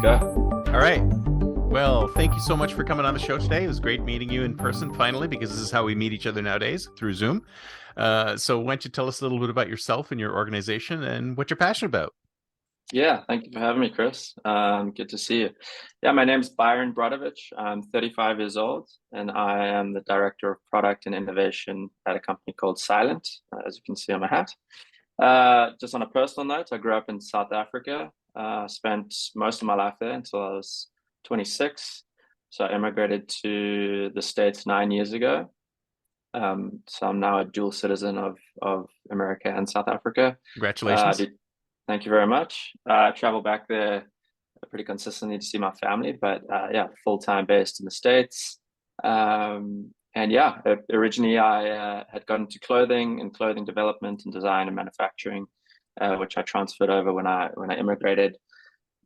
go. All right. Well, thank you so much for coming on the show today. It was great meeting you in person finally, because this is how we meet each other nowadays, through Zoom. So why don't you tell us a little bit about yourself and your organization and what you're passionate about? Yeah, thank you for having me, Chris. Good to see you. Yeah, my name's Byron Brodowicz. I'm 35 years old, and I am the Director of Product and Innovation at a company called SLNT, as you can see on my hat. Just on a personal note, I grew up in South Africa, spent most of my life there until I was 26. So I immigrated to the States 9 years ago. So I'm now a dual citizen of America and South Africa. Congratulations. Thank you very much. I travel back there pretty consistently to see my family, but yeah, full-time based in the States. And yeah, originally I had got into clothing and clothing development and design and manufacturing, which I transferred over when I immigrated,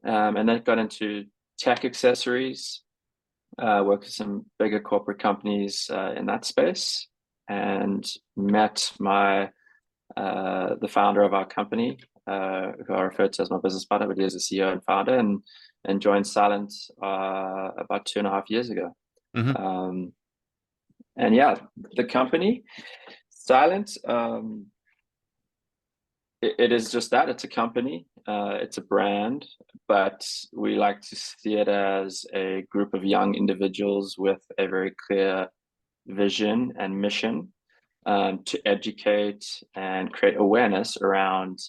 and then got into tech accessories. Worked with some bigger corporate companies in that space, and met the founder of our company, who I refer to as my business partner, but he is the CEO and founder, and joined Silent about 2.5 years ago. Mm-hmm. And yeah, the company, Silent, it is just that. It's a company, it's a brand, but we like to see it as a group of young individuals with a very clear vision and mission, to educate and create awareness around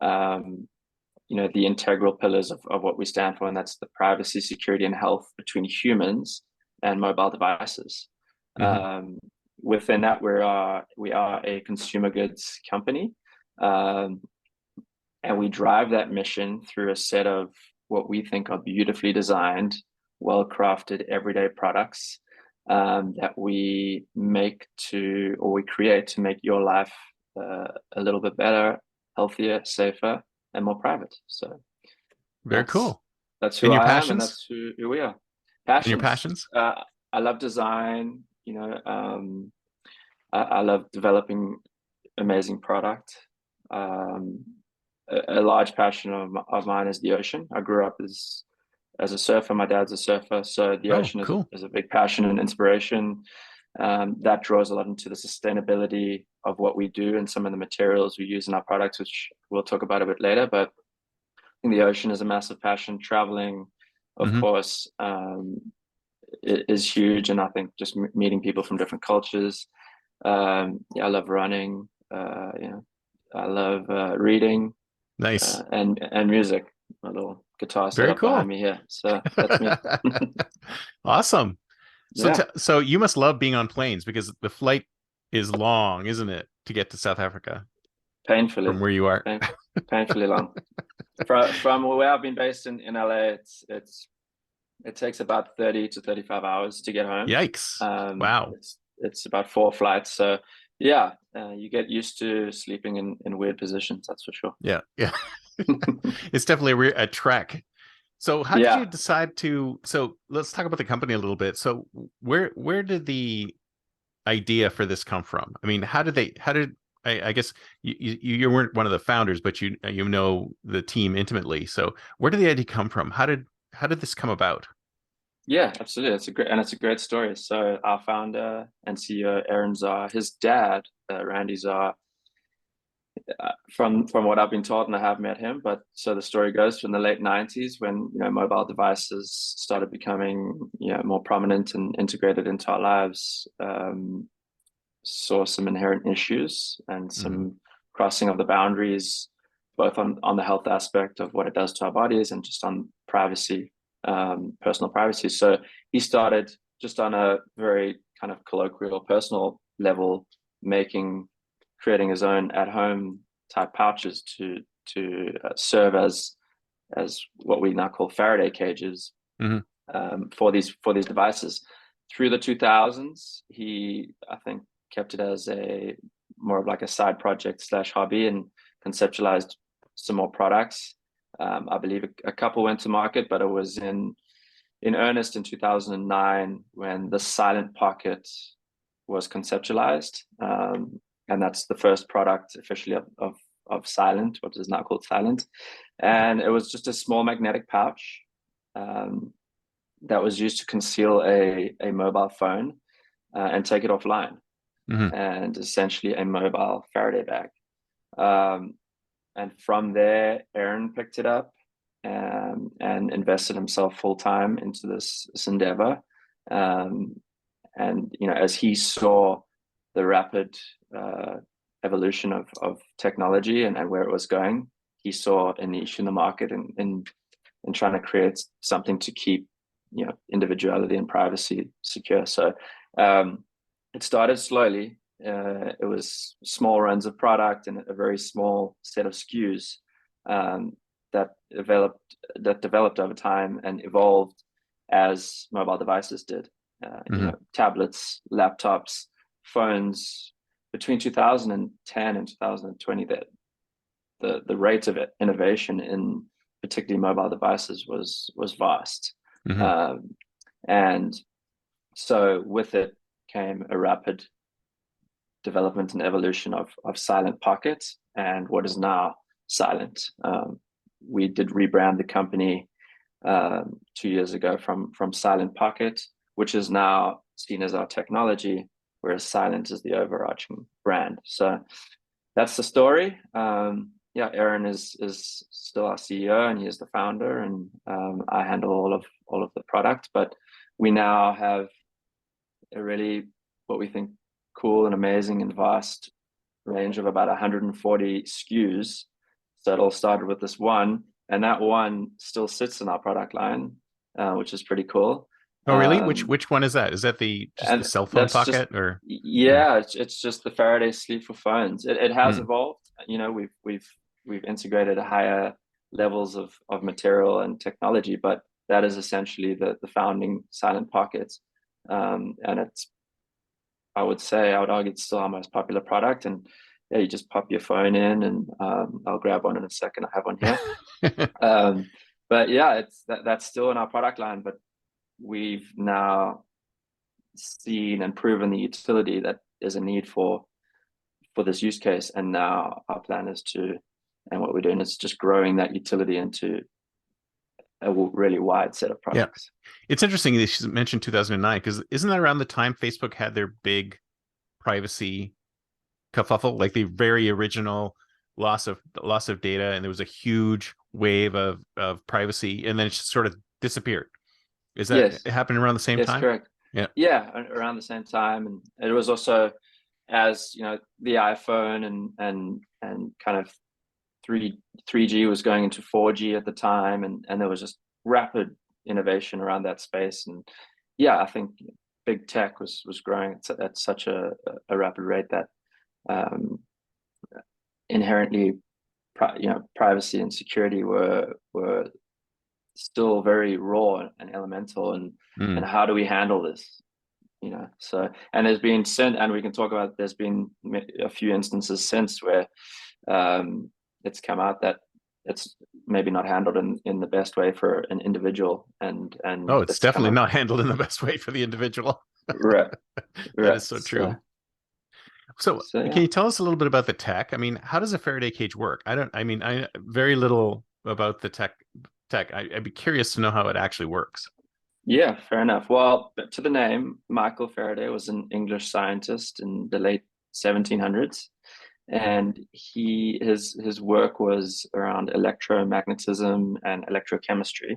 the integral pillars of what we stand for, and that's the privacy, security, and health between humans and mobile devices. Mm-hmm. Within that, we are a consumer goods company, and we drive that mission through a set of what we think are beautifully designed, well-crafted everyday products, that we create to make your life a little bit better, healthier, safer, and more private. So Very cool. that's And who your I am, and passions? that's who we are. And your Passions. passions? I love design. I love developing amazing product. A large passion of mine is the ocean. I grew up as a surfer. My dad's a surfer, so the Oh, ocean cool. is a big passion and inspiration. That draws a lot into the sustainability of what we do and some of the materials we use in our products, which we'll talk about a bit later. But I think the ocean is a massive passion. Traveling, of Mm-hmm. course, is huge, and I think just meeting people from different cultures. Yeah, I love running. I love reading, Nice. and music. My little guitar set Very up behind cool. me here. So that's me. Awesome. So, Yeah, so you must love being on planes, because the flight is long, isn't it, to get to South Africa painfully, from where you are? pain, painfully long. From where I've been based in LA, it takes about 30 to 35 hours to get home. Yikes. Wow. It's about 4 flights. So yeah, you get used to sleeping in weird positions, that's for sure. Yeah. Yeah. It's definitely a trek. So how did you Yeah, decide to, so let's talk about the company a little bit. So where did the idea for this come from? I mean, I guess you weren't one of the founders, but you know the team intimately. So where did the idea come from? How did this come about? yeah, absolutely. It's a great story. So our founder and CEO, Aaron Czar, his dad, Randy Czar, from what I've been told, and I have met him, but so the story goes, from the late 90s, when mobile devices started becoming more prominent and integrated into our lives, saw some inherent issues and Mm-hmm. some crossing of the boundaries, both on the health aspect of what it does to our bodies and just on privacy, personal privacy. So he started, just on a very kind of colloquial, personal level, creating his own at-home type pouches to serve as what we now call Faraday cages, for these devices. Through the 2000s, he, I think, kept it as a more of like a side project / hobby, and conceptualized some more products. I believe a couple went to market, but it was in earnest in 2009 when the Silent Pocket was conceptualized, and that's the first product officially of Silent, what is now called Silent. And it was just a small magnetic pouch, that was used to conceal a mobile phone and take it offline, and essentially a mobile Faraday bag. And from there, Aaron picked it up and invested himself full time into this endeavor. And as he saw the rapid evolution of technology and where it was going, he saw a niche in the market in trying to create something to keep individuality and privacy secure. So it started slowly. It was small runs of product and a very small set of SKUs that developed over time and evolved as mobile devices did. Tablets, laptops, phones. Between 2010 and 2020, the rate of innovation in particularly mobile devices was vast. And so with it came a rapid development and evolution of Silent Pocket and what is now Silent. We did rebrand the company 2 years ago from Silent Pocket, which is now seen as our technology, whereas Silent is the overarching brand. So that's the story. Aaron is still our CEO and he is the founder, and I handle all of the product. But we now have a really, what we think, cool and amazing and vast range of about 140 SKUs. So it all started with this one, and that one still sits in our product line, which is pretty cool. Oh, really? Which one is that? Is that the cell phone pocket, or? Yeah, it's just the Faraday sleeve for phones. It has evolved. We've integrated higher levels of material and technology, but that is essentially the founding Silent Pocket. And I would argue it's still our most popular product. And yeah, you just pop your phone in, and I'll grab one in a second. I have one here. But yeah, that's still in our product line, but we've now seen and proven the utility that there's a need for this use case. And now our plan is and what we're doing is just growing that utility into a really wide set of products. Yeah. It's interesting that you mentioned 2009, because isn't that around the time Facebook had their big privacy kerfuffle, like the very original loss of data, and there was a huge wave of privacy, and then it just sort of disappeared. Is that it happened around the same time? Yes, correct. Yeah, around the same time. And it was also, as the iPhone and kind of 3G was going into 4G at the time, and there was just rapid innovation around that space. And yeah, I think big tech was growing at such a rapid rate that inherently privacy and security were still very raw and elemental, and how do we handle this? So, and there's been and we can talk about, there's been a few instances since where it's come out that it's maybe not handled in the best way for an individual, and it's definitely not handled in the best way for the individual. Right. That is so true. So yeah. Can you tell us a little bit about the tech? I mean, how does a Faraday cage work? I very little about the tech. I'd be curious to know how it actually works. Yeah, fair enough. Well, to the name, Michael Faraday was an English scientist in the late 1700s, and his work was around electromagnetism and electrochemistry,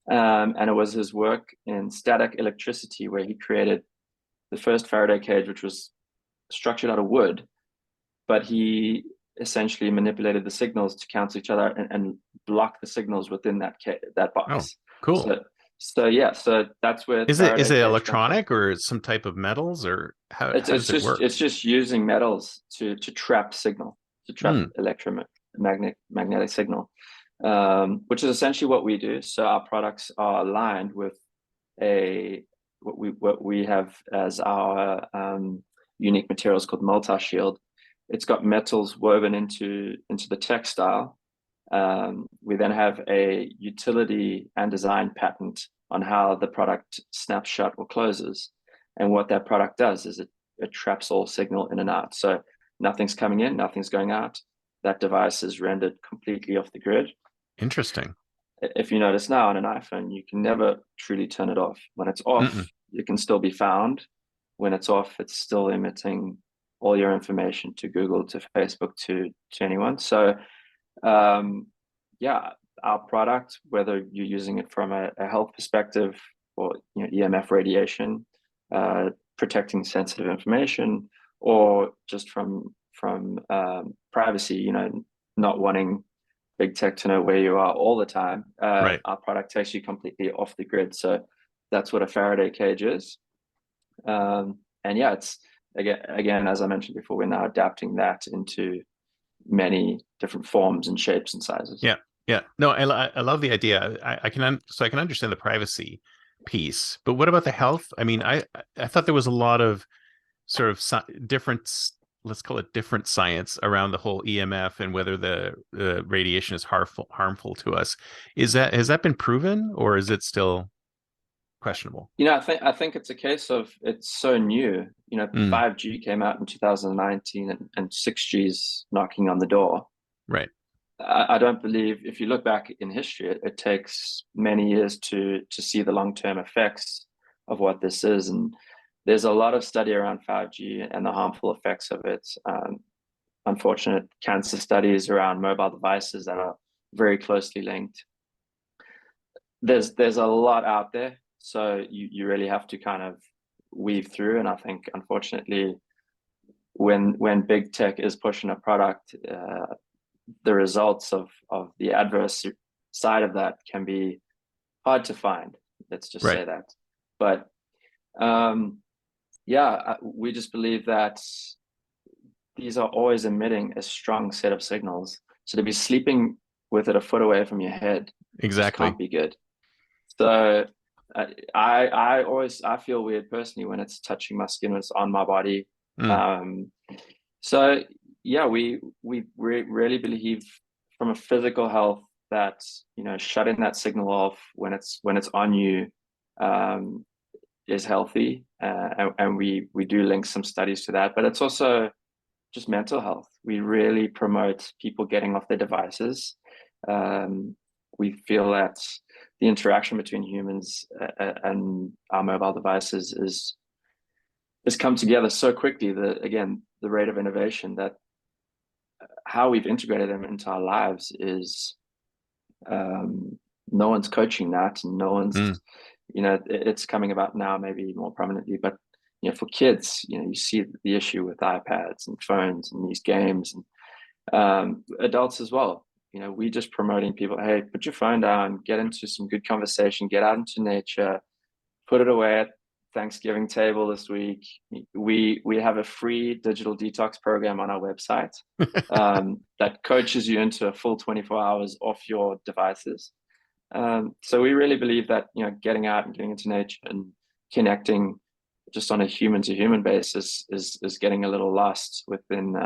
and it was his work in static electricity where he created the first Faraday cage, which was structured out of wood, but he essentially manipulated the signals to cancel each other and block the signals within that box. Oh, cool. So that's where is it electronic or some type of metals, or how does it work? It's just using metals to trap signal, to trap electromagnetic signal, which is essentially what we do. So our products are aligned with what we have as our unique materials called multi-shield. It's got metals woven into the textile. We then have a utility and design patent on how the product snaps shut or closes. And what that product does is it traps all signal in and out. So nothing's coming in, nothing's going out. That device is rendered completely off the grid. Interesting. if you notice now on an iPhone, you can never truly turn it off. When it's off, Mm-mm. it can still be found. When it's off, it's still emitting all your information to Google, to Facebook, to anyone. So yeah, our product, whether you're using it from a health perspective or EMF radiation, protecting sensitive information, or just from privacy, not wanting big tech to know where you are all the time. Right. Our product takes you completely off the grid. So that's what a Faraday cage is. And yeah, it's again, as I mentioned before, we're now adapting that into many different forms and shapes and sizes. Yeah. Yeah. No, I love the idea. I can understand the privacy piece, but what about the health? I mean, I thought there was a lot of sort of different, let's call it different science around the whole EMF and whether the radiation is harmful to us. Has that been proven, or is it still questionable? I think it's a case of it's so new. Mm, 5G came out in 2019, and 6G's knocking on the door. right. I don't believe, if you look back in history, it takes many years to see the long-term effects of what this is. And there's a lot of study around 5G and the harmful effects of it. Unfortunate cancer studies around mobile devices that are very closely linked. There's a lot out there, so you really have to kind of weave through. And I think, unfortunately, when big tech is pushing a product, the results of the adverse side of that can be hard to find. Let's just Right. say that. But yeah, we just believe that these are always emitting a strong set of signals. So to be sleeping with it a foot away from your head just Exactly. can't be good. So I feel weird personally when it's touching my skin, when it's on my body. Mm, Um, so yeah, we really believe from a physical health that shutting that signal off when it's on you um, is healthy, and we do link some studies to that. But it's also just mental health. We really promote people getting off their devices. We feel that the interaction between humans and our mobile devices is come together so quickly. That again, the rate of innovation, that how we've integrated them into our lives is no one's coaching that, and no one's mm, it's coming about now maybe more prominently. But for kids, you see the issue with iPads and phones and these games, and adults as well. We just promoting people, hey, put your phone down, get into some good conversation, get out into nature, put it away at Thanksgiving table this week. We have a free digital detox program on our website that coaches you into a full 24 hours off your devices. So we really believe that getting out and getting into nature and connecting just on a human to human basis is getting a little lost within.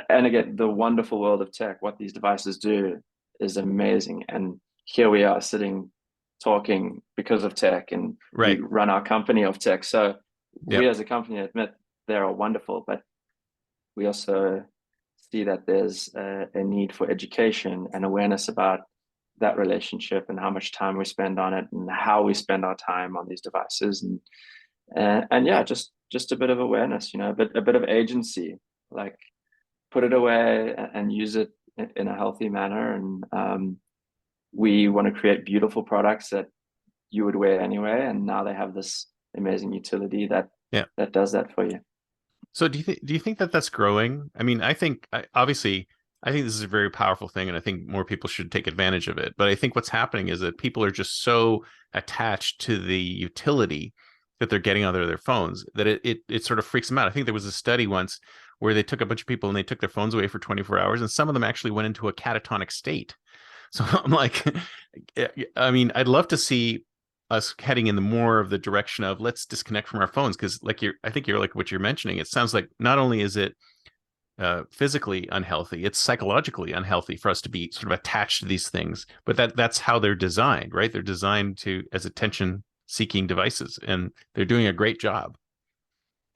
And again, the wonderful world of tech, what these devices do is amazing. And here we are sitting talking because of tech, and we right. run our company of tech. So we Yep. as a company admit they are wonderful, but we also see that there's a need for education and awareness about that relationship and how much time we spend on it and how we spend our time on these devices. And yeah, just a bit of awareness, a bit of agency, like put it away and use it in a healthy manner. And we want to create beautiful products that you would wear anyway, and now they have this amazing utility that Yeah. that does that for you. So do you think that that's growing? I mean, obviously I think this is a very powerful thing, and I think more people should take advantage of it. But I think what's happening is that people are just so attached to the utility that they're getting out of their phones that it sort of freaks them out. I think there was a study once where they took a bunch of people and they took their phones away for 24 hours, and some of them actually went into a catatonic state. So I'm like, I mean, I'd love to see us heading in the more of the direction of let's disconnect from our phones, because I think you're like what you're mentioning. It sounds like not only is it physically unhealthy, it's psychologically unhealthy for us to be sort of attached to these things. But that's how they're designed, right? They're designed to as attention-seeking devices, and they're doing a great job.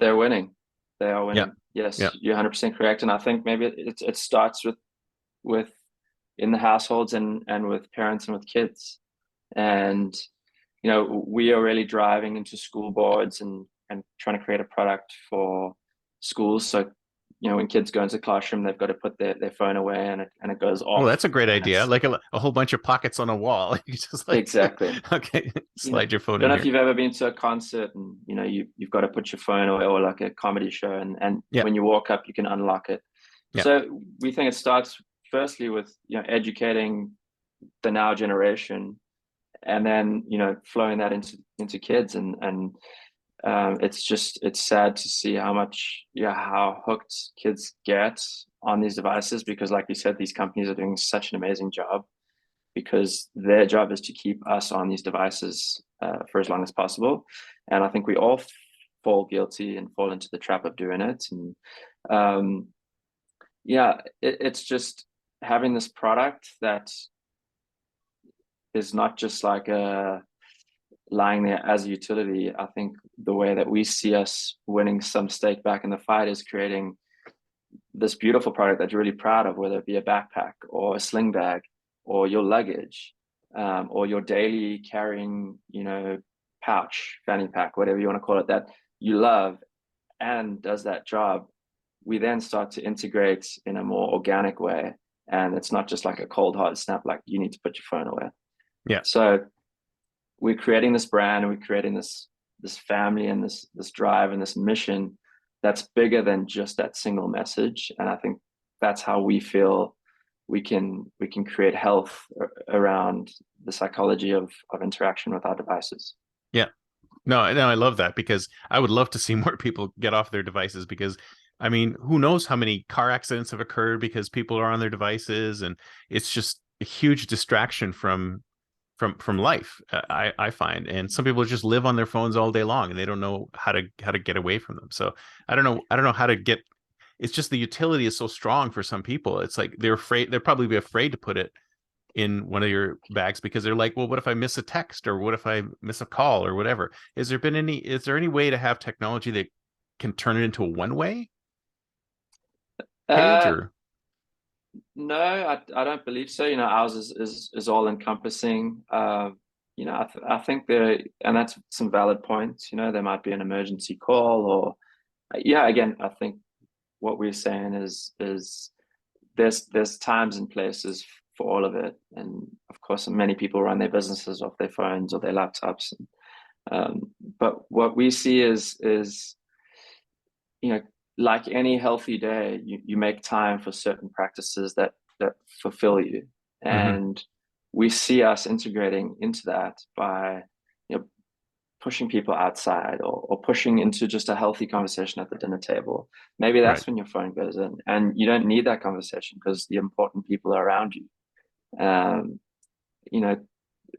They're winning. They are Yeah, winning. Yes, yeah, you're 100% correct. And I think maybe it starts with in the households and with parents and with kids. And we are really driving into school boards and trying to create a product for schools. So when kids go into the classroom, they've got to put their phone away, and it goes Oh, off. that's a great And idea. it's Like a whole bunch of pockets on a wall. You just like, exactly. okay, slide your phone Don't in know if here. you've ever been to a concert and you've got to put your phone away, or like a comedy show, and Yeah, when you walk up you can unlock it. yeah. So we think it starts firstly with educating the now generation, and then flowing that into kids, and it's sad to see how hooked kids get on these devices, because like you said, these companies are doing such an amazing job, because their job is to keep us on these devices for as long as possible. And I think we all fall guilty and fall into the trap of doing it. And it's just having this product that is not just like lying there as a utility. I think the way that we see us winning some stake back in the fight is creating this beautiful product that you're really proud of, whether it be a backpack or a sling bag or your luggage, or your daily carrying, pouch, fanny pack, whatever you want to call it, that you love and does that job. We then start to integrate in a more organic way. And it's not just like a cold hard snap, like you need to put your phone away. Yeah. So we're creating this brand, and we're creating this family, and this drive and this mission that's bigger than just that single message. And I think that's how we feel we can create health around the psychology of interaction with our devices. Yeah. No, I love that, because I would love to see more people get off their devices, because I mean, who knows how many car accidents have occurred because people are on their devices, and it's just a huge distraction from life. I find, and some people just live on their phones all day long, and they don't know how to get away from them. So I don't know how to get. It's just the utility is so strong for some people. It's like they'll probably be afraid to put it in one of your bags, because they're like, well, what if I miss a text, or what if I miss a call, or whatever? Is there any way to have technology that can turn it into a one-way page? Uh, Or no, I don't believe so. Ours is all encompassing. I think and that's some valid points. There might be an emergency call, or again, I think what we're saying is there's times and places for all of it. And of course, many people run their businesses off their phones or their laptops. But what we see is like any healthy day, you make time for certain practices that fulfill you. Mhm. And we see us integrating into that by pushing people outside, or pushing into just a healthy conversation at the dinner table. Maybe Right. that's when your phone goes in, and you don't need that conversation because the important people are around you. Um, you know,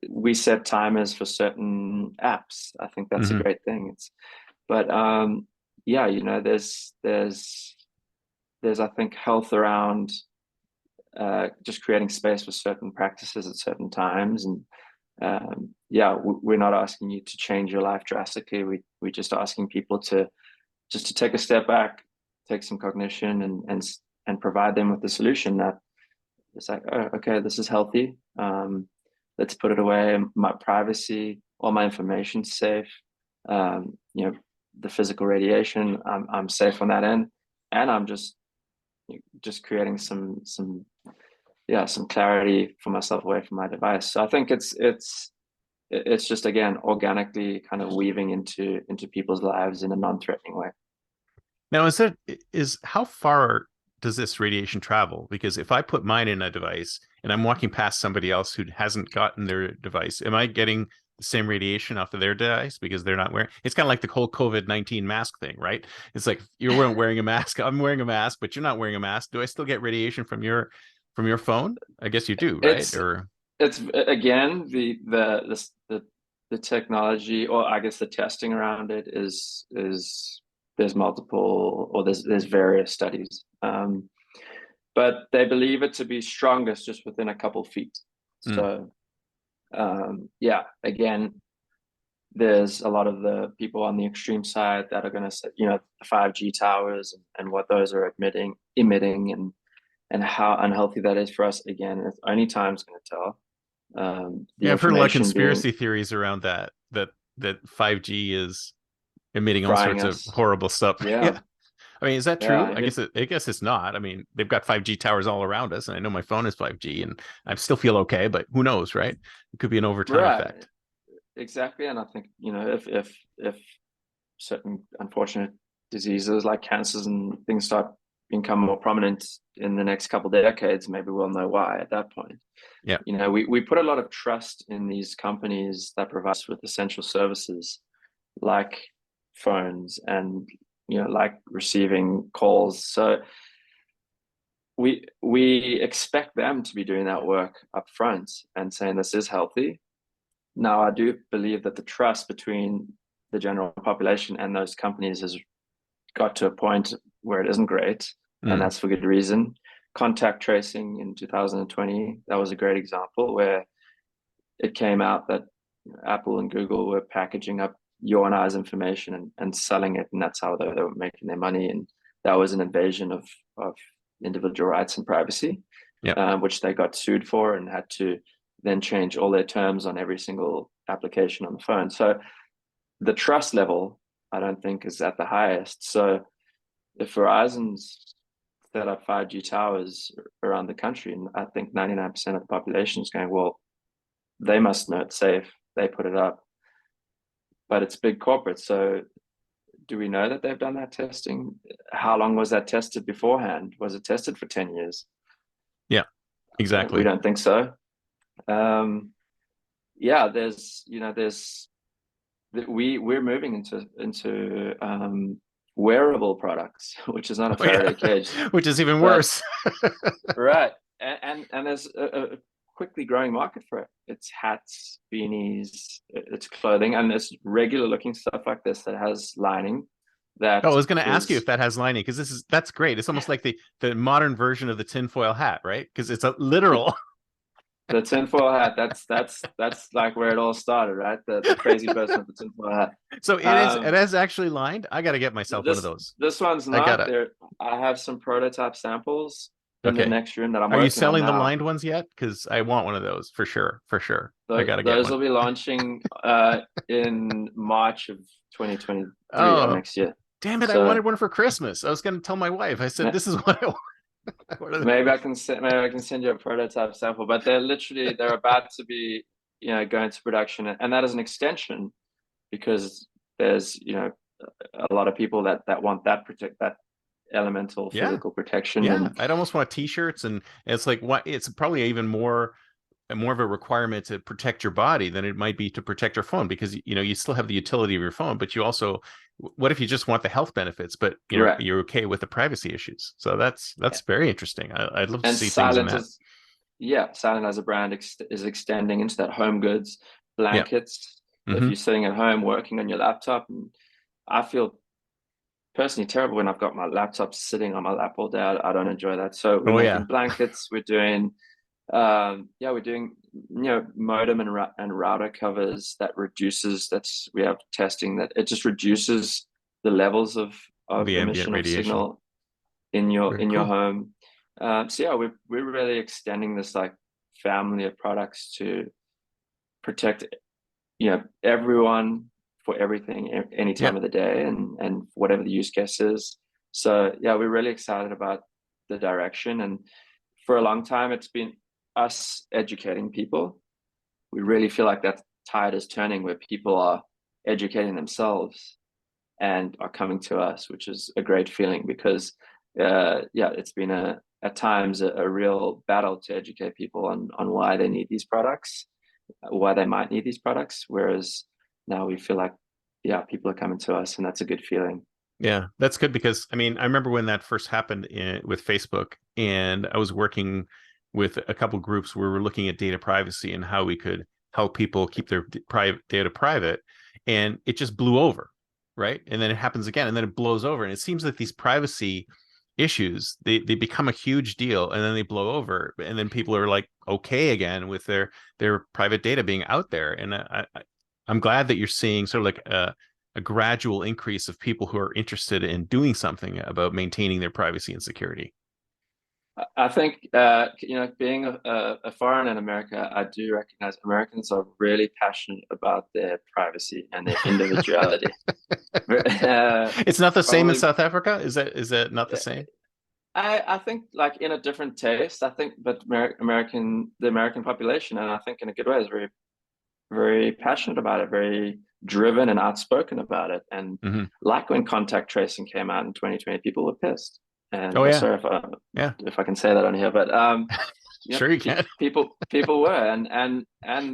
we set timers for certain apps. I think that's a Mhm. great thing. But there's I think health around just creating space for certain practices at certain times. And we're not asking you to change your life drastically. We're just asking people to take a step back, take some cognition, and provide them with the solution that it's like, oh, okay, this is healthy. Let's put it away. My privacy, all my information's safe. The physical radiation, I'm safe on that end, and I'm just creating some clarity for myself away from my device. So I think it's just, again, organically kind of weaving into people's lives in a non-threatening way. Now, is how far does this radiation travel? Because if I put mine in a device and I'm walking past somebody else who hasn't gotten their device, am I getting the same radiation off of their device because they're not wearing? It's kind of like the whole COVID-19 mask thing, right? It's like you're wearing a mask, I'm wearing a mask, but you're not wearing a mask. Do I still get radiation from your phone? I guess you do, right? It's Or it's again, the technology, or I guess the testing around it is there's multiple, or there's various studies, but they believe it to be strongest just within a couple feet. mm, So again, there's a lot of the people on the extreme side that are going to say, the 5G towers and what those are emitting, and and how unhealthy that is for us. Again, it's only time's going to tell. The Yeah, I've heard a lot of information being conspiracy theories around that 5G is emitting all frying sorts of us. horrible stuff. Yeah, Yeah. I mean, is that yeah. true? I guess it's not. I mean, they've got 5G towers all around us, and I know my phone is 5G, and I still feel okay, but who knows, right? It could be an overtime Right, effect. exactly. And I think, if certain unfortunate diseases like cancers and things start become more prominent in the next couple of decades, maybe we'll know why at that point. Yeah. We put a lot of trust in these companies that provide us with essential services like phones and like receiving calls. So we expect them to be doing that work up front and saying this is healthy. Now, I do believe that the trust between the general population and those companies has got to a point where it isn't great, and Mm. that's for good reason. Contact tracing in 2020, that was a great example where it came out that Apple and Google were packaging up your and I's information and selling it, and that's how they were making their money. And that was an invasion of individual rights and privacy, Yeah. which they got sued for and had to then change all their terms on every single application on the phone. So the trust level, I don't think, is at the highest. So if Verizon's set up 5G towers around the country, and I think 99% of the population is going, well, they must know it's safe. They put it up. But it's big corporate. So do we know that they've done that testing? How long was that tested beforehand? Was it tested for 10 years? Yeah, We exactly. don't think so. Yeah, there's we're moving into wearable products, which is not a Oh yeah, Faraday cage, which is even but worse. right, and there's a quickly growing market for it. It's hats, beanies, it's clothing, and there's regular looking stuff like this that has lining. Oh, I That was going to ask you if is, that has lining because that's great. It's almost yeah, like the modern version of the tinfoil hat, right? Because it's a the literal. the tinfoil hat. That's like where it all started, right? The crazy person with the tinfoil hat. So it Um, is actually lined. I got to get myself one of this those. this one's I not gotta. there. I have some prototype samples in the Okay. next room that I'm Are you working on selling the now. lined ones yet? Because I want one of those for sure. For sure. I got to get Those one. will be launching in March of 2023 of Oh, next year. damn it. I So wanted one for Christmas. I was going to tell my wife. I said, this is what I want. One of maybe I can send you a prototype sample, but they're about to be going to production, and that is an extension because there's a lot of people that want that elemental Yeah. physical protection. Yeah. And I'd almost want t-shirts and it's like what it's probably even more of a requirement to protect your body than it might be to protect your phone because you still have the utility of your phone, but you also what if you just want the health benefits, but right, you're okay with the privacy issues? So that's very interesting. I'd love to and see things in silent that. is yeah, silent as a brand is extending into that home goods, Yeah. blankets. If Hmm. you're sitting at home working on your laptop, and I feel personally terrible when I've got my laptop sitting on my lap all day. I don't enjoy that. So we're Oh yeah. making blankets. We're doing we're doing modem and router covers that reduces. That's we have testing that it just reduces the levels of The ambient emission of radiation. signal in your Very in your cool. home. So yeah, we're really extending this like family of products to protect everyone for everything any Yeah. time of the day and whatever the use case is. So yeah, we're really excited about the direction, and for a long time it's been us educating people. We really feel like that tide is turning where people are educating themselves and are coming to us, which is a great feeling because yeah, it's been at times a real battle to educate people on why they need these products, why they might need these products. Whereas now we feel like, yeah, people are coming to us, and that's a good feeling. Yeah, that's good because I mean, I remember when that first happened with Facebook, and I was working with a couple groups where we're looking at data privacy and how we could help people keep their private data private, and it just blew over, right? And then it happens again, and then it blows over, and it seems that these privacy issues they become a huge deal, and then they blow over, and then people are like okay again with their private data being out there, and I'm glad that you're seeing sort of like a gradual increase of people who are interested in doing something about maintaining their privacy and security. I think being a foreigner in America, I do recognize Americans are really passionate about their privacy and their individuality. It's not the same in Probably, South Africa. Is that not the same? I think like in a different taste. I think, but the American population, and I think in a good way, is very very passionate about it, very driven and outspoken about it. And Hmm. like when contact tracing came out in 2020, people were pissed. And Oh yeah, sorry yeah. if I can say that on here, but Sure you can. people were, and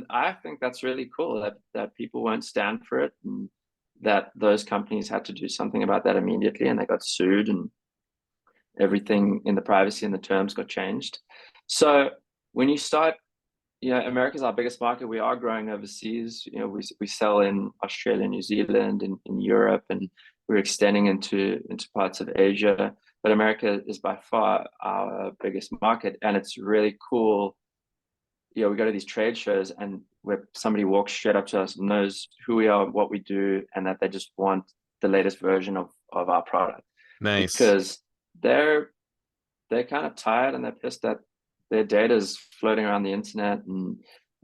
I think that's really cool that people won't stand for it, and that those companies had to do something about that immediately, and they got sued, and everything in the privacy and the terms got changed. So when you start, America's our biggest market. We are growing overseas. We sell in Australia, New Zealand, in Europe, and we're extending into parts of Asia. But America is by far our biggest market, and it's really cool. We go to these trade shows, and where somebody walks straight up to us, knows who we are, what we do, and that they just want the latest version of our product, Nice. because they're they're kind of tired and they're pissed that their data is floating around the internet, and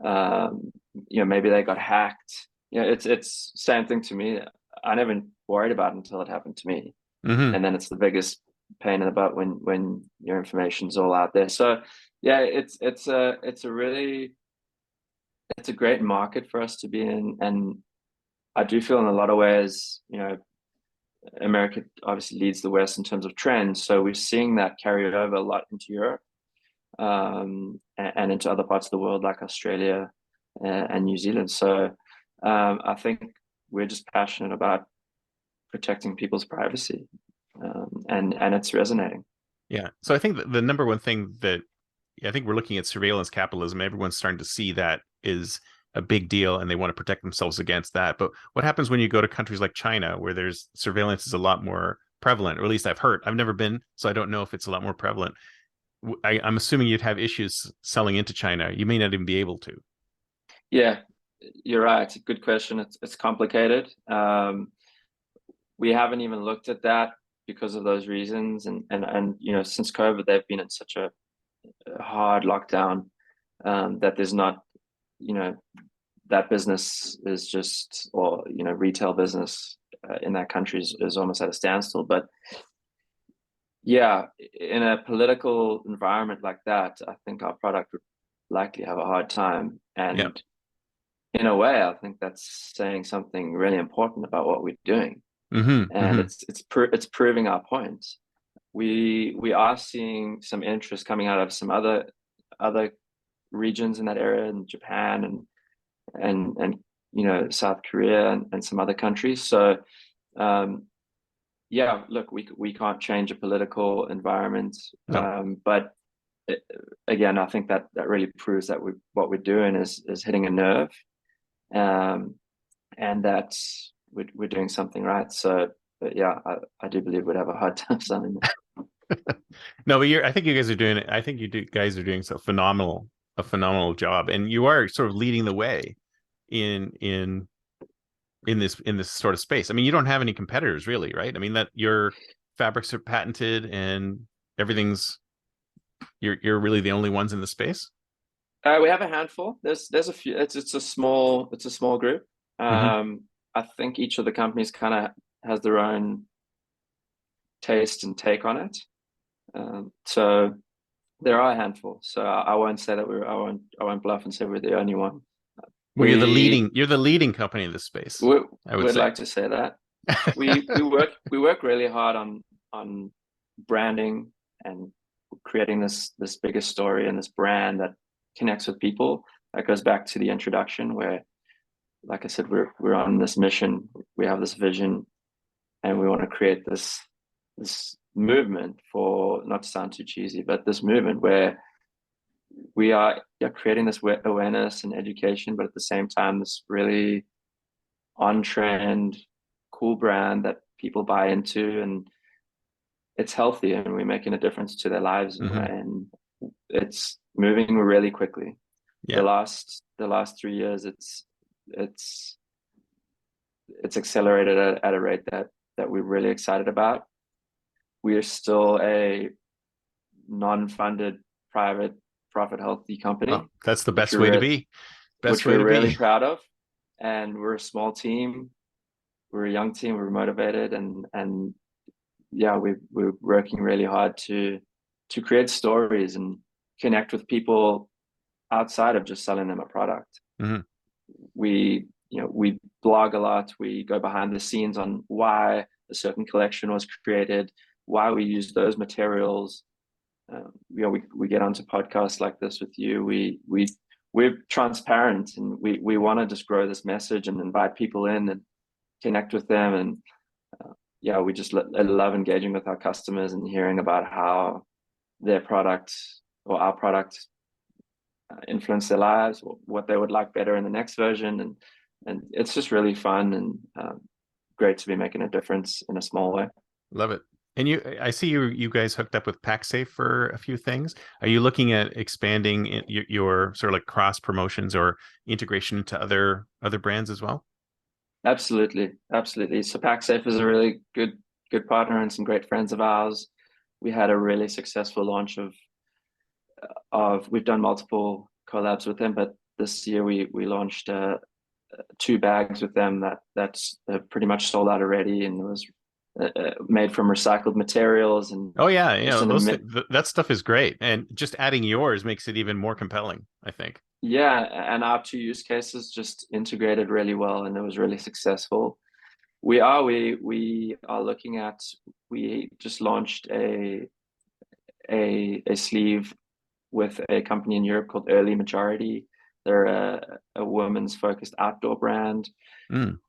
um, maybe they got hacked. It's same thing to me. I never worried about it until it happened to me, Hmm. and then it's the biggest pain in the butt when your information's all out there. So yeah, it's a great market for us to be in, and I do feel in a lot of ways, America obviously leads the West in terms of trends, so we're seeing that carry over a lot into Europe, and into other parts of the world like Australia and New Zealand. So I think we're just passionate about protecting people's privacy, and it's resonating. Yeah. So I think the number one thing that I think we're looking at surveillance capitalism. Everyone's starting to see that is a big deal and they want to protect themselves against that. But what happens when you go to countries like China, where there's surveillance is a lot more prevalent, or at least I've heard. I've never been, so I don't know if it's a lot more prevalent. I'm assuming you'd have issues selling into China. You may not even be able to. Yeah, you're right. It's a good question. It's complicated. We haven't even looked at that because of those reasons, and since COVID, they've been in such a hard lockdown, that there's not, you know that business is just, or retail business in that country is almost at a standstill. But yeah, in a political environment like that, I think our product would likely have a hard time. Yeah. And in a way, I think that's saying something really important about what we're doing, Hmm. and Hmm. it's proving our point. We are seeing some interest coming out of some other regions in that area, in Japan and South Korea, and some other countries. So um, yeah, look, we can't change a political environment, No. but it, again, I think that really proves that what we're doing is hitting a nerve, um, and that we're doing something right. So, but yeah, I do believe we'd have a hard time selling it. No, but I think you guys are doing it. I think guys are doing a phenomenal job, and you are sort of leading the way in in this sort of space. I mean, you don't have any competitors really, right? I mean, that your fabrics are patented and everything's you're really the only ones in the space. We have a handful. There's a few. It's a small group. Hmm. I think each of the companies kind of has their own taste and take on it. So there are a handful. So I won't say that I won't bluff and say we're the only one. Well, We you're the leading company in this space, we I would would say. like to say that we work really hard on branding and creating this bigger story and this brand that connects with people. That goes back to the introduction where, like I said, we're on this mission. We have this vision, and we want to create this movement, for not to sound too cheesy, but this movement where we are, yeah, creating this awareness and education, but at the same time, this really on trend, cool brand that people buy into, and it's healthy, and we're making a difference to their lives in a way, Hmm. and it's moving really quickly. The Yeah. last 3 years, it's it's accelerated at a rate that we're really excited about. We are still a non-funded private profit healthy Oh, company, that's the which best way to we're be. Best which way we're to really be. proud of. And we're a small team. We're a young team. We're motivated, and yeah, we're working really hard to create stories and connect with people outside of just selling them a product. Hmm. We blog a lot. We go behind the scenes on why a certain collection was created, why we use those materials. We get onto podcasts like this with you. We're transparent, and we want to just grow this message and invite people in and connect with them. And yeah, we just love engaging with our customers and hearing about how their product or our product influence their lives, or what they would like better in the next version. And it's just really fun and great to be making a difference in a small way. Love it. And I see you guys hooked up with PackSafe for a few things. Are you looking at expanding your sort of like cross promotions or integration into other brands as well? Absolutely, absolutely. So PackSafe is a really good partner and some great friends of ours. We had a really successful launch of we've done multiple collabs with them, but this year we launched 2 bags with them that's pretty much sold out already, and it was made from recycled materials and Oh yeah, just that stuff is great, and just adding yours makes it even more compelling, I think. yeah, and our 2 use cases just integrated really well, and it was really successful. We are looking at, we just launched a sleeve with a company in Europe called Early Majority. They're a women's focused outdoor brand. Mm.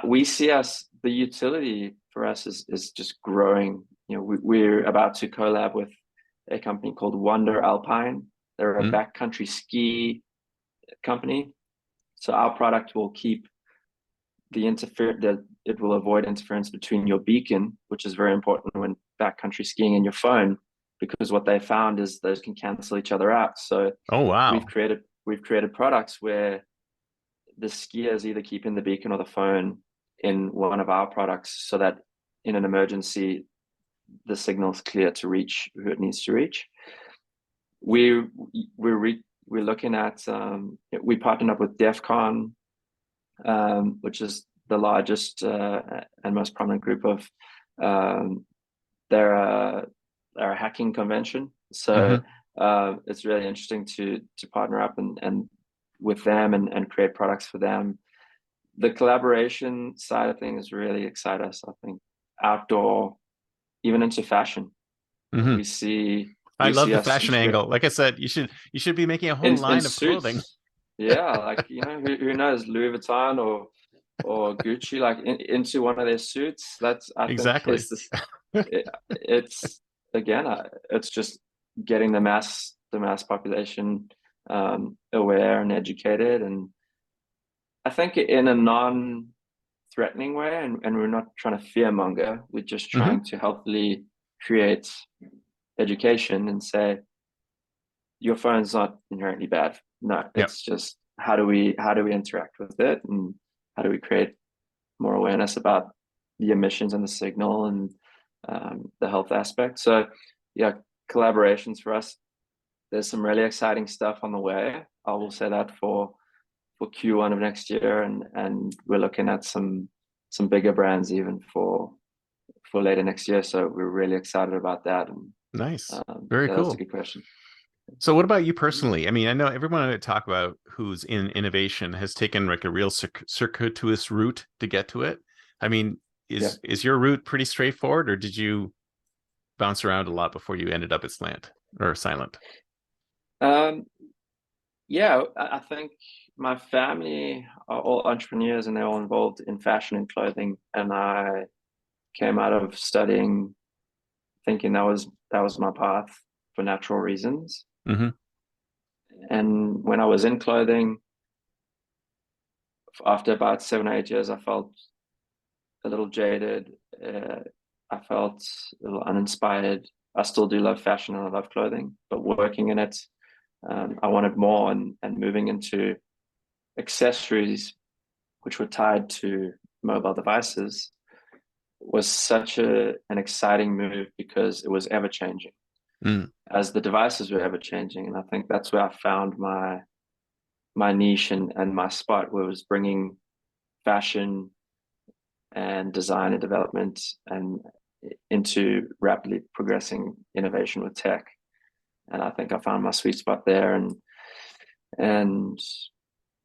We see the utility for us is just growing. We're about to collab with a company called Wonder Alpine. They're a Mm. backcountry ski company. So our product will keep it will avoid interference between your beacon, which is very important when backcountry skiing, and your phone, because what they found is those can cancel each other out. So Oh we've wow. created products where the skier is either keeping the beacon or the phone in one of our products, so that in an emergency the signal is clear to reach who it needs to reach. we we're looking at we partnered up with DEFCON, which is the largest and most prominent group of they're a hacking convention. So Hmm. it's really interesting to partner up and with them and create products for them. The collaboration side of things really excites us. I think outdoor, even into fashion, Hmm. we see I we love see the us fashion integrate angle. Like I said, you should be making a whole in line of clothing. suits. Yeah, like who knows, Louis Vuitton or Gucci, like into one of their suits. That's, I think, Exactly. is this. It's again, it's just getting the mass population aware and educated, and I think in a non-threatening way, and we're not trying to fearmonger. We're just Hmm. trying to healthily create education and say your phone's not inherently bad. No, Yep. it's just how do we interact with it, and how do we create more awareness about the emissions and the signal and the health aspect. So yeah, collaborations for us. There's some really exciting stuff on the way. I will say that for Q1 of next year, and we're looking at some bigger brands even for later next year. So we're really excited about that. And Nice. Very yeah, that's a cool. good question. So what about you personally? I mean, I know everyone I talk about who's in innovation has taken like a real circuitous route to get to it. I mean, Yeah. is your route pretty straightforward, or did you bounce around a lot before you ended up at Slant or Silent? Um, yeah, I think my family are all entrepreneurs and they're all involved in fashion and clothing. And I came out of studying thinking that was my path for natural reasons. Hmm. And when I was in clothing, after about 7 or 8 years, I felt a little jaded. I felt a little uninspired. I still do love fashion and I love clothing, but working in it, I wanted more. And moving into accessories, which were tied to mobile devices, was such an exciting move because it was ever changing. Mm. as the devices were ever changing. And I think that's where I found my niche and my spot, where it was bringing fashion and design and development and into rapidly progressing innovation with tech. And I think I found my sweet spot there. And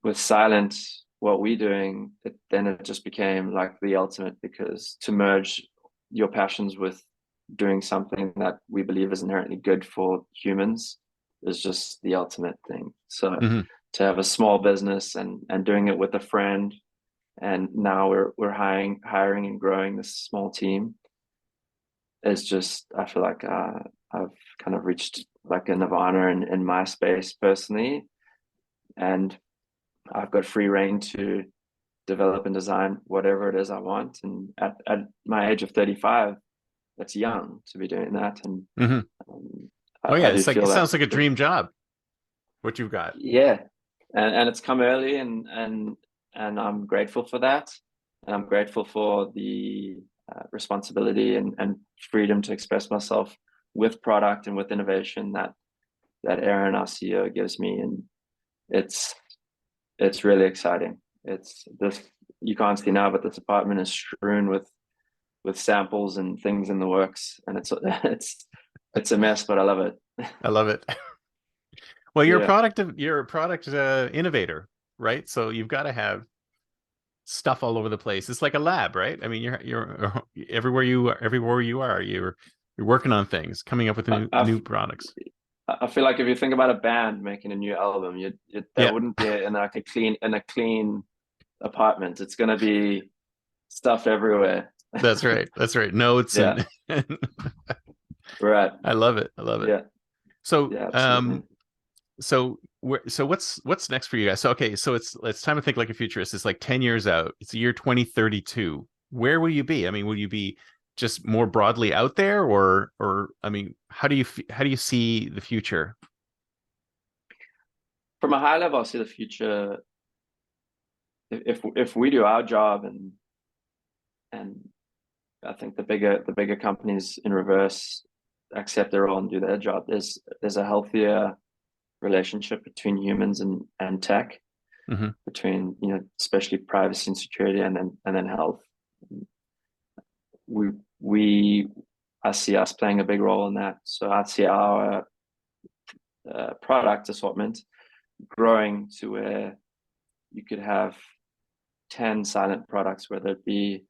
with Silent, what we're doing, then it just became like the ultimate, because to merge your passions with doing something that we believe is inherently good for humans is just the ultimate thing. So Hmm. to have a small business and doing it with a friend, and now we're hiring and growing this small team, is just, I feel like I've kind of reached like a nirvana in my space personally, and I've got free reign to develop and design whatever it is I want. And at my age of 35, that's young to be doing that. And Hmm. um, Oh yeah, I do it's like, feel it that sounds like a dream job, what you've got. yeah, and it's come early, and I'm grateful for that, and I'm grateful for the responsibility and freedom to express myself with product and with innovation that Aaron, our CEO, gives me. And it's it's really exciting. It's this, you can't see now, but this apartment is strewn with samples and things in the works, and it's a mess, but I love it. I love it. Well, Yeah. you're a product innovator, right? So you've got to have stuff all over the place. It's like a lab, right? I mean, you're everywhere you are, you're working on things, coming up with I, new I products. I feel like if you think about a band making a new album, that Yeah, wouldn't be in like a clean apartment. It's gonna be stuff everywhere. that's right. That's right. Notes Yeah, and right. I love it. I love it. Yeah, So, yeah, absolutely. so what's next for you guys? So, okay, so it's time to think like a futurist. It's like 10 years out. It's the year 2032. Where will you be? I mean, will you be just more broadly out there, or I mean, how do you see the future? From a high level, I see the future. If we do our job, and I think the bigger companies in reverse accept their role and do their job, there's a healthier relationship between humans and tech, Hmm. between, especially privacy and security, and then health. We we I see us playing a big role in that. So I see our product assortment growing to where you could have 10 silent products, whether it be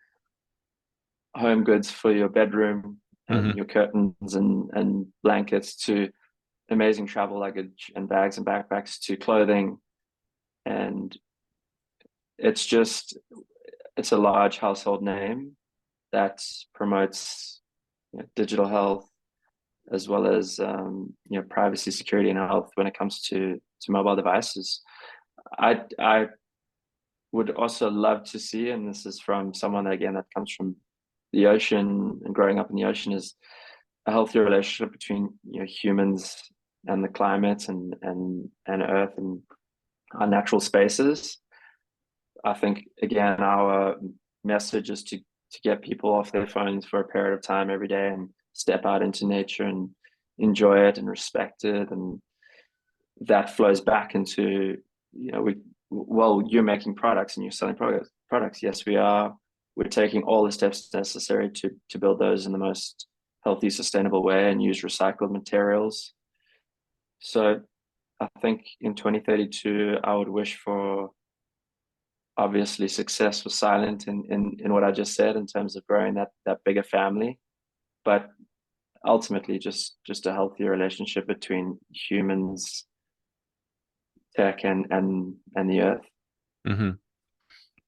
home goods for your bedroom and Hmm. your curtains and blankets, to amazing travel luggage and bags and backpacks, to clothing. And it's just, it's a large household name that promotes, digital health, as well as privacy, security, and health when it comes to mobile devices. I would also love to see, and this is from someone again that comes from the ocean and growing up in the ocean, is a healthier relationship between, humans and the climate and Earth and our natural spaces. I think again our message is to get people off their phones for a period of time every day and step out into nature and enjoy it and respect it. And that flows back into, you're making products and you're selling products. Yes, we are. We're taking all the steps necessary to build those in the most healthy, sustainable way and use recycled materials. So I think in 2032 I would wish for, obviously, success for Silent in what I just said in terms of growing that bigger family, but ultimately just a healthier relationship between humans, tech, and the earth. Hmm.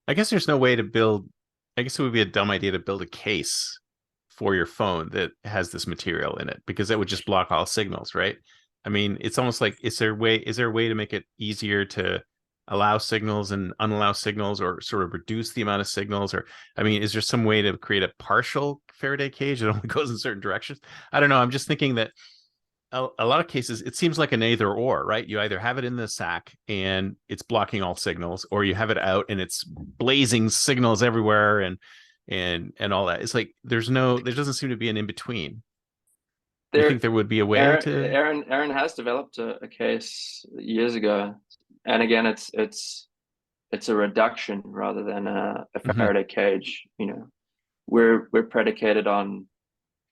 I guess there's no way to build. I guess it would be a dumb idea to build a case for your phone that has this material in it, because that would just block all signals, right? I mean, it's almost like, is there a way to make it easier to allow signals and unallow signals, or sort of reduce the amount of signals? Or, I mean, is there some way to create a partial Faraday cage that only goes in certain directions? I don't know. I'm just thinking that a lot of cases it seems like an either or, right? You either have it in the sack and it's blocking all signals, or you have it out and it's blazing signals everywhere and all that. It's like there doesn't seem to be an in between. You There, think there would be a way to? Aaron has developed a case years ago, and again, it's a reduction rather than a Mhm. Faraday cage. We're predicated on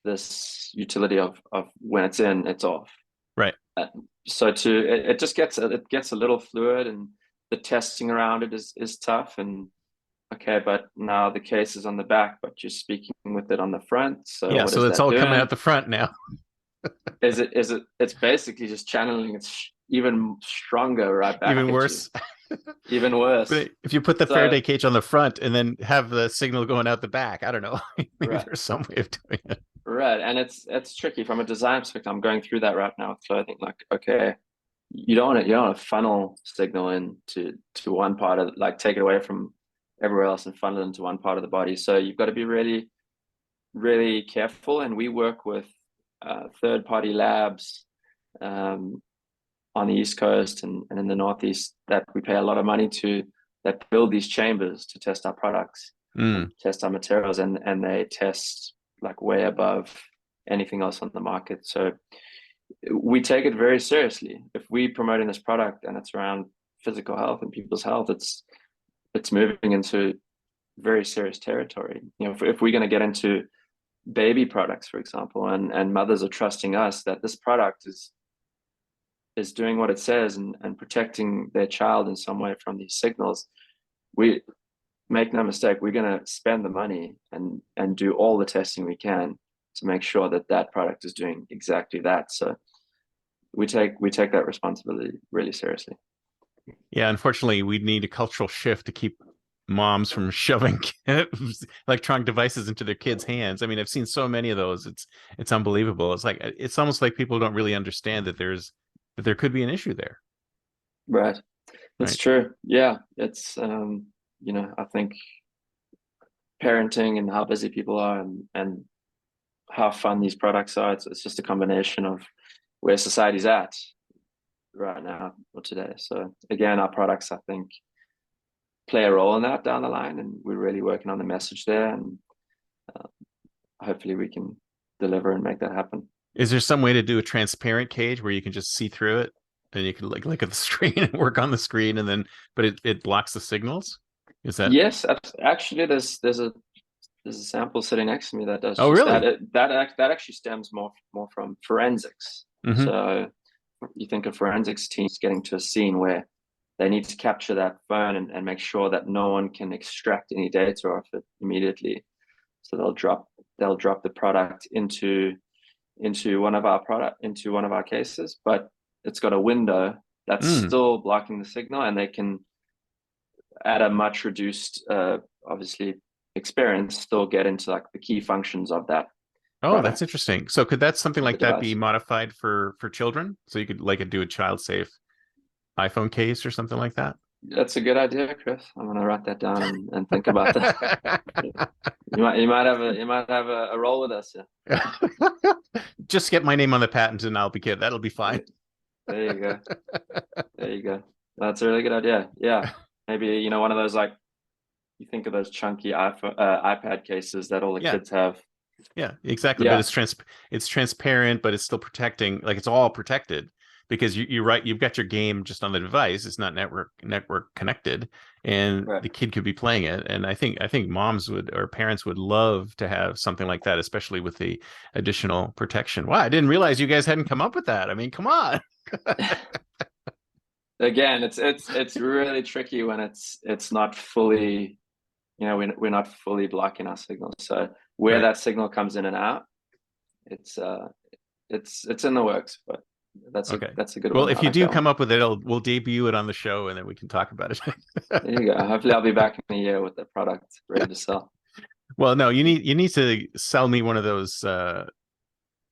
this utility of when it's in, it's off. Right. So it just gets a little fluid, and the testing around it is tough. And okay, but now the case is on the back, but you're speaking with it on the front. So Yeah. what So is it's that all coming doing? out the front now. It's basically just channeling it's even stronger right back Even at you, worse. even worse. But if you put the So Faraday cage on the front and then have the signal going out the back, I don't know. Maybe right, there's some way of doing it. right, and it's tricky from a design perspective. I'm going through that right now with clothing. Like, okay, you don't want to funnel signal to one part of, like, take it away from everywhere else and funnel it into one part of the body. So you've got to be really, really careful. And we work with third-party labs um, on the East Coast and in the Northeast that we pay a lot of money to, that build these chambers to test our products and Mm. test our materials, and they test like way above anything else on the market. So we take it very seriously. If we promoting this product and it's around physical health and people's health, it's moving into very serious territory. If we're going to get into baby products, for example, and mothers are trusting us that this product is doing what it says and protecting their child in some way from these signals, we make no mistake, we're going to spend the money and do all the testing we can to make sure that that product is doing exactly that. So we take that responsibility really seriously. Yeah, unfortunately, we need a cultural shift to keep moms from shoving electronic devices into their kids' hands. I mean, I've seen so many of those. It's unbelievable. It's almost like people don't really understand that there could be an issue there, Right. It's right? true. Yeah. It's I think parenting and how busy people are and how fun these products are, it's just a combination of where society's at right now or today. So again, our products, I think, play a role in that down the line, and we're really working on the message there, and uh, hopefully we can deliver and make that happen. Is there some way to do a transparent cage where you can just see through it and you can like look at the screen and work on the screen and then but it blocks the signals? Is that Yes, actually, there's a sample sitting next to me that does Oh, just that. really? That actually stems more from forensics. Mm-hmm. So you think of forensics teams getting to a scene where they need to capture that phone and make sure that no one can extract any data off it immediately. So they'll drop the product into one of our cases, but it's got a window that's Mm. still blocking the signal, and they can, at a much reduced obviously experience, still get into like the key functions of that Oh, that's product interesting. So could that something of the like that be device. modified for children? So you could like do a child safe iPhone case or something like that? That's a good idea, Chris. I'm gonna write that down and think about that. You might have a role with us. Yeah. Just get my name on the patent and I'll be good. That'll be fine. There you go. There you go. That's a really good idea. Yeah. Maybe, one of those, like, you think of those chunky iPad cases that all the Yeah. kids have. Yeah, exactly. But Yeah. it's transparent, but it's still protecting. Like it's all protected because you're right. You've got your game just on the device. It's not network connected, and Right. the kid could be playing it. And I think moms would or parents would love to have something like that, especially with the additional protection. Wow, I didn't realize you guys hadn't come up with that. I mean, come on. Again, it's really tricky when it's not fully, we're not fully blocking our signal. So where Right. that signal comes in and out, it's it's in the works, but that's a Okay. that's a good Well, one. if I you like do that one. come up with it, we'll debut it on the show, and then we can talk about it. There you go. Hopefully I'll be back in a year with the product ready to sell. Well, no, you need to sell me one of those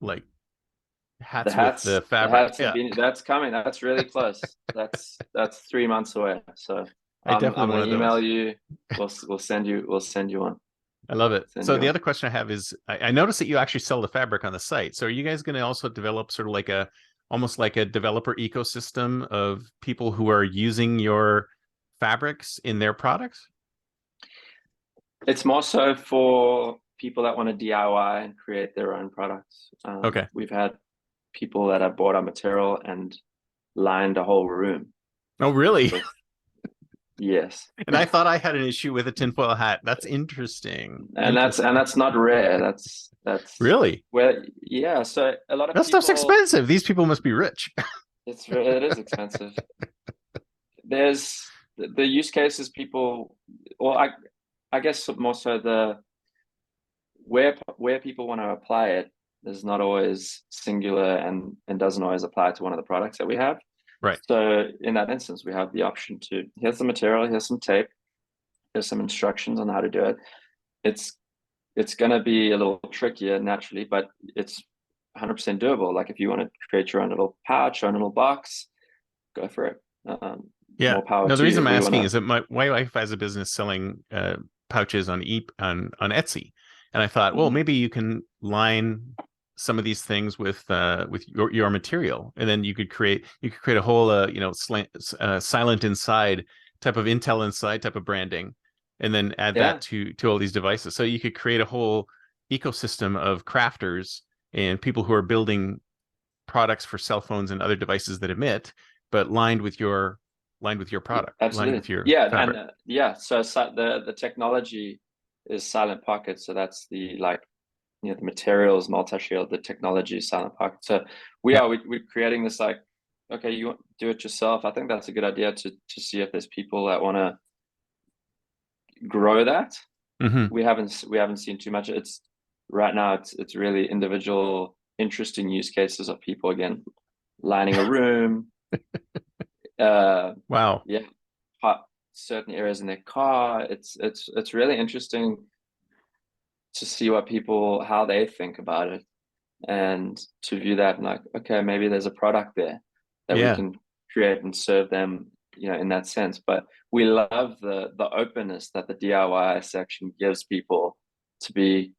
like The hats with hats, the the fabric. hats have Yeah, been that's coming. That's really close. That's 3 months away. So I I'm definitely gonna wanted email those. you. We'll send you one. I love it. Send So you the one. other question I have is, I noticed that you actually sell the fabric on the site. So are you guys going to also develop sort of like almost like a developer ecosystem of people who are using your fabrics in their products? It's more so for people that want to DIY and create their own products. Okay. We've had people that have bought our material and lined a whole room. Oh, really? Yes. And I thought I had an issue with a tinfoil hat. That's interesting. And that's not rare. That's Really? where, yeah. So a lot of That stuff's people, expensive. These people must be rich. it is expensive. There's the use cases people, or I guess more so the where people want to apply it is not always singular and doesn't always apply to one of the products that we have. Right. So in that instance, we have the option to, here's the material, here's some tape, here's some instructions on how to do it. It's going to be a little trickier naturally, but it's 100% doable. Like if you want to create your own little pouch, own little box, go for it. Yeah. More power No, to the reason you. I'm asking is that my wife has a business selling pouches on Etsy, and I thought, well, maybe you can line some of these things with your material, and then you could create a whole silent inside type of Intel inside type of branding, and then add that to all these devices. So you could create a whole ecosystem of crafters and people who are building products for cell phones and other devices that emit, but lined with your product. Absolutely. Lined with your fabric. And so the technology is silent pocket. So that's the the materials multi-shield, the technology is silent pocket. So we're creating this okay, you want to do it yourself. I think that's a good idea to see if there's people that want to grow that. We haven't seen too much. It's right now it's really individual interesting use cases of people, again, lining a room. Wow. Yeah, certain areas in their car. It's really interesting to see how they think about it, and to view that and like, okay, maybe there's a product there that we can create and serve them, in that sense. But we love the openness that the DIY section gives people to be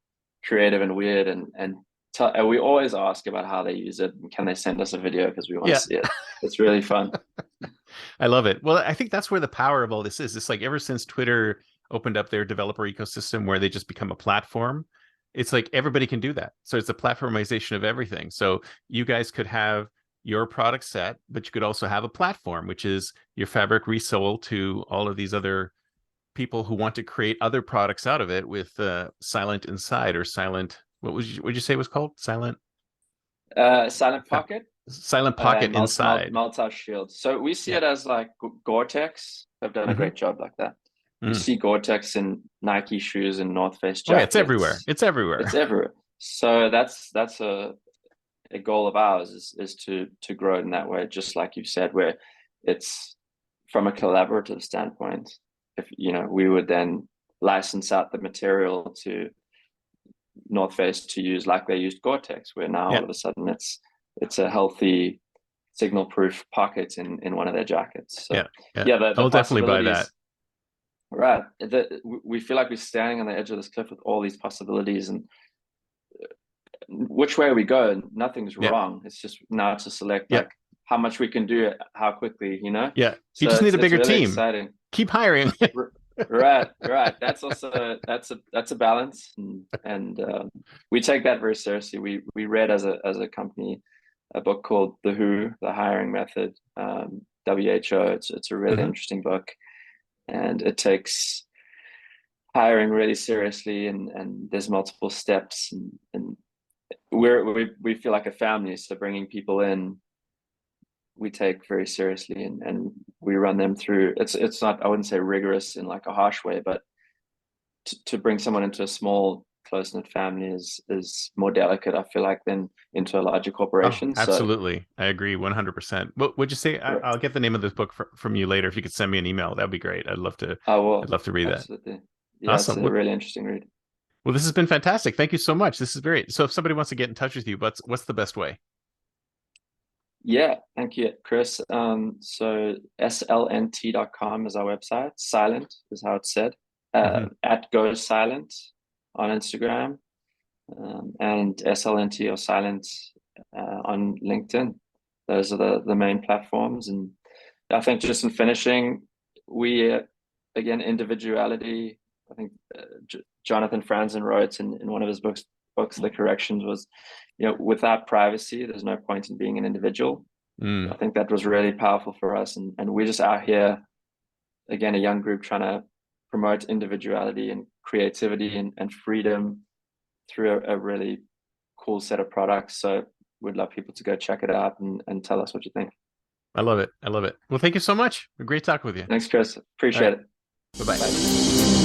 creative and weird, and we always ask about how they use it, and can they send us a video because we want to see it. It's really fun. I love it. Well, I think that's where the power of all this is. It's like ever since Twitter opened up their developer ecosystem where they just become a platform, it's like everybody can do that. So it's the platformization of everything. So you guys could have your product set, but you could also have a platform, which is your fabric resold to all of these other people who want to create other products out of it with silent inside or silent. What would you say it was called? Silent Pocket. Silent pocket inside. Multi-shield. So we see it as like Gore-Tex have done a great job like that. You see Gore-Tex in Nike shoes and North Face jackets. Oh, yeah, it's everywhere. It's everywhere. It's everywhere. So that's a goal of ours is to grow it in that way, just like you said, where it's from a collaborative standpoint. If we would then license out the material to North Face to use like they used Gore-Tex, where now all of a sudden it's a healthy signal-proof pocket in one of their jackets. So, I'll definitely buy that. Right. We feel like we're standing on the edge of this cliff with all these possibilities, and which way we go, nothing's wrong. It's just now to select like how much we can do, how quickly, Yeah. So you just need a bigger really team. Exciting. Keep hiring. Right. That's also that's a balance, and we take that very seriously. We read as a company a book called The Hiring Method, WHO. It's a really interesting book, and it takes hiring really seriously, and there's multiple steps, and we feel like a family. So bringing people in, we take very seriously, and we run them through. It's not, I wouldn't say rigorous in like a harsh way, but to bring someone into a small close-knit family is more delicate, I feel like, than into a larger corporation. Absolutely. I agree 100%. What would you say? I'll get the name of this book from you later. If you could send me an email, that'd be great. I'd love to. I'd love to read absolutely. that. Yeah, awesome. It's a really interesting read. Well, this has been fantastic. Thank you so much. This is great. So if somebody wants to get in touch with you, what's the best way? Yeah, thank you, Chris. So slnt.com is our website. Silent is how it's said. At Go Silent on Instagram, and SLNT or Silent on LinkedIn. Those are the main platforms. And I think just in finishing, we again, individuality. I think Jonathan Franzen wrote in one of his books, The Corrections, was, without privacy, there's no point in being an individual. Mm. I think that was really powerful for us. And we're just out here, again, a young group trying to promote individuality and creativity and freedom through a really cool set of products. So we'd love people to go check it out and tell us what you think. I love it. I love it. Well, thank you so much. Great talking with you. Thanks, Chris. All Appreciate right. it. Bye-bye. Bye.